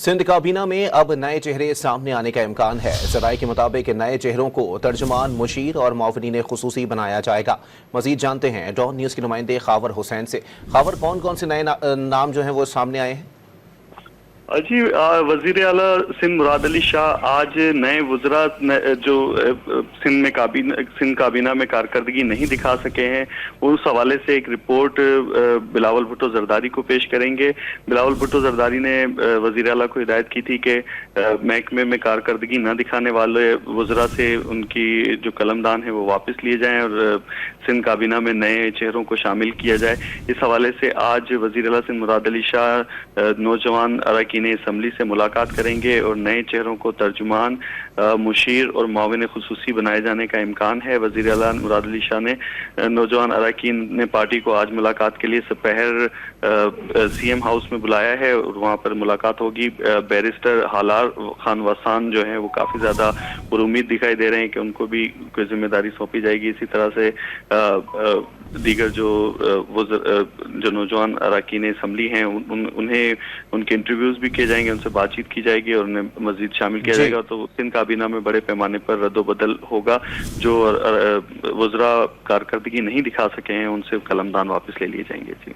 सिंध काबीना में अब नए चेहरे सामने आने का इम्कान है। ज़राए के मुताबिक नए चेहरों को तर्जुमान, मुशीर और मुआविनीन खुसूसी बनाया जाएगा। मजीद जानते हैं डॉन न्यूज़ के नुमाइंदे खावर हुसैन से। खावर, कौन कौन से नए नाम जो हैं वो सामने आए हैं? जी, वजीर आला सिंध मुराद अली शाह आज नए वज़रा जो सिंध काबीना में कारकर्दगी नहीं दिखा सके हैं, उस हवाले से एक रिपोर्ट बिलावल भुट्टो जरदारी को पेश करेंगे। बिलावल भुट्टो जरदारी ने वजीर आला को हिदायत की थी कि महकमे में कारकर्दगी न दिखाने वाले वज़रा से उनकी जो कलमदान है वो वापस लिए जाएं और सिंध काबीना में नए चेहरों को शामिल किया जाए। इस हवाले से आज वजीर आला सिंध मुराद अली शाह नौजवान अरकान असम्बली से मुलाकात करेंगे और नए चेहरों को तर्जुमान, मुशीर और मुआविन खुसूसी बनाए जाने का इम्कान है। वज़ीर आला मुराद अली शाह ने नौजवान अरकान ने पार्टी को आज मुलाकात के लिए दोपहर CM हाउस में बुलाया है और वहाँ पर मुलाकात होगी। बैरिस्टर हालार खान वसान जो है वो काफ़ी ज़्यादा पुरुमीद दिखाई दे रहे हैं कि उनको भी कोई जिम्मेदारी सौंपी जाएगी। इसी तरह से दीगर जो नौजवान अरकान असम्बली हैं उन्हें उनके इंटरव्यूज़ भी किए जाएंगे, उनसे बातचीत की जाएगी और उन्हें मजीद शामिल किया जाएगा। तो सिंध काबीना में बड़े पैमाने पर रद्दोबदल होगा। जो वज़रा कारकर्दगी नहीं दिखा सके हैं उनसे कलमदान वापस ले लिए जाएंगे। जी।